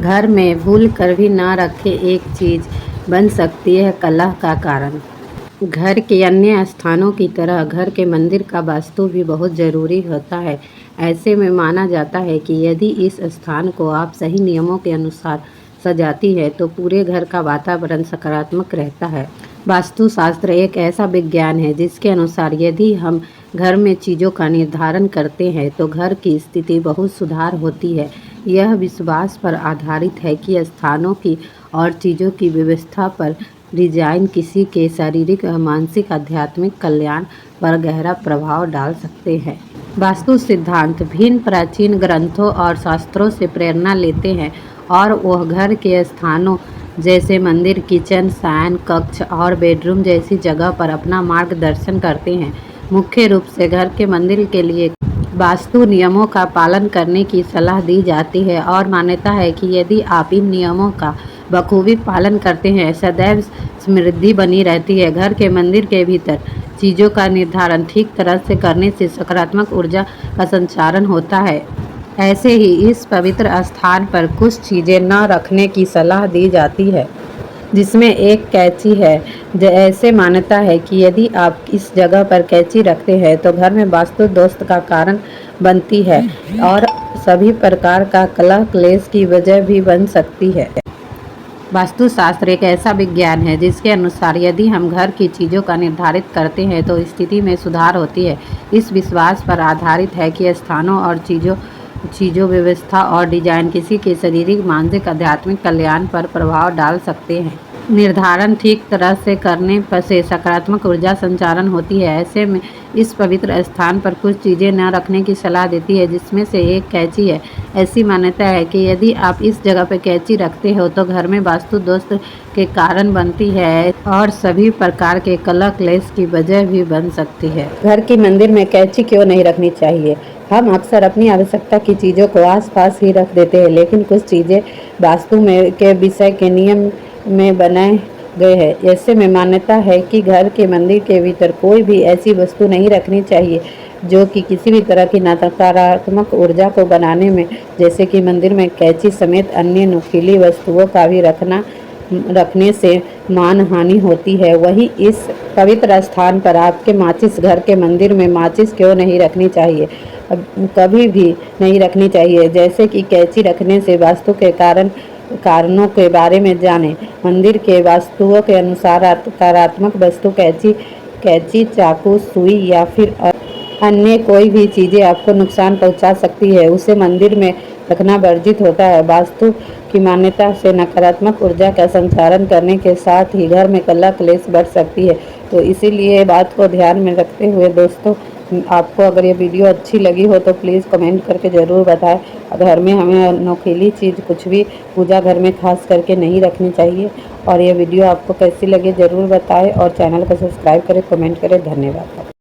घर में भूल कर भी ना रखे एक चीज़ बन सकती है कलह का कारण। घर के अन्य स्थानों की तरह घर के मंदिर का वास्तु भी बहुत ज़रूरी होता है। ऐसे में माना जाता है कि यदि इस स्थान को आप सही नियमों के अनुसार सजाती है तो पूरे घर का वातावरण सकारात्मक रहता है। वास्तुशास्त्र एक ऐसा विज्ञान है जिसके अनुसार यदि हम घर में चीज़ों का निर्धारण करते हैं तो घर की स्थिति बहुत सुधार होती है। यह विश्वास पर आधारित है कि स्थानों की और चीज़ों की व्यवस्था पर डिजाइन किसी के शारीरिक और मानसिक आध्यात्मिक कल्याण पर गहरा प्रभाव डाल सकते हैं। वास्तु सिद्धांत भिन्न प्राचीन ग्रंथों और शास्त्रों से प्रेरणा लेते हैं और वह घर के स्थानों जैसे मंदिर, किचन, शयन कक्ष और बेडरूम जैसी जगह पर अपना मार्गदर्शन करते हैं। मुख्य रूप से घर के मंदिर के लिए वास्तु नियमों का पालन करने की सलाह दी जाती है और मान्यता है कि यदि आप इन नियमों का बखूबी पालन करते हैं सदैव समृद्धि बनी रहती है। घर के मंदिर के भीतर चीज़ों का निर्धारण ठीक तरह से करने से सकारात्मक ऊर्जा का संचारण होता है। ऐसे ही इस पवित्र स्थान पर कुछ चीज़ें न रखने की सलाह दी जाती है जिसमें एक कैंची है। ऐसे मान्यता है कि यदि आप इस जगह पर कैंची रखते हैं तो घर में वास्तु दोष का कारण बनती है और सभी प्रकार का कलह क्लेश की वजह भी बन सकती है। वास्तुशास्त्र एक ऐसा विज्ञान है जिसके अनुसार यदि हम घर की चीज़ों का निर्धारित करते हैं तो स्थिति में सुधार होती है। इस विश्वास पर आधारित है कि स्थानों और चीज़ों व्यवस्था और डिजाइन किसी के शारीरिक, मानसिक, आध्यात्मिक कल्याण पर प्रभाव डाल सकते हैं। निर्धारण ठीक तरह से करने से सकारात्मक ऊर्जा संचारण होती है। ऐसे में इस पवित्र स्थान पर कुछ चीज़ें न रखने की सलाह देती है जिसमें से एक कैंची है। ऐसी मान्यता है कि यदि आप इस जगह पर कैंची रखते हो तो घर में वास्तु दोष के कारण बनती है और सभी प्रकार के कलह क्लेश की वजह भी बन सकती है। घर के मंदिर में कैंची क्यों नहीं रखनी चाहिए? हम अक्सर अपनी आवश्यकता की चीज़ों को आसपास ही रख देते हैं, लेकिन कुछ चीज़ें वास्तु में के विषय के नियम में बनाए गए हैं। ऐसे में मान्यता है कि घर के मंदिर के भीतर कोई भी ऐसी वस्तु नहीं रखनी चाहिए जो कि किसी भी तरह की नकारात्मक ऊर्जा को बनाने में, जैसे कि मंदिर में कैंची समेत अन्य नुकीली वस्तुओं का भी रखने से मानहानि होती है। वहीं इस पवित्र स्थान पर आपके माचिस, घर के मंदिर में माचिस क्यों नहीं रखनी चाहिए? कभी भी नहीं रखनी चाहिए। जैसे कि कैंची रखने से वास्तु के कारणों के बारे में जानें। मंदिर के वास्तुओं के अनुसार सकारात्मक वस्तु कैंची, चाकू, सुई या फिर अन्य कोई भी चीज़ें आपको नुकसान पहुंचा सकती है, उसे मंदिर में रखना वर्जित होता है। वास्तु की मान्यता से नकारात्मक ऊर्जा का संचारण करने के साथ ही घर में कलह क्लेश बढ़ सकती है। तो इसीलिए बात को ध्यान में रखते हुए दोस्तों, आपको अगर ये वीडियो अच्छी लगी हो तो प्लीज़ कमेंट करके ज़रूर बताएं। घर में हमें नोकीली चीज़ कुछ भी पूजा घर में खास करके नहीं रखनी चाहिए। और ये वीडियो आपको कैसी लगी ज़रूर बताएं और चैनल को सब्सक्राइब करें, कमेंट करें। धन्यवाद।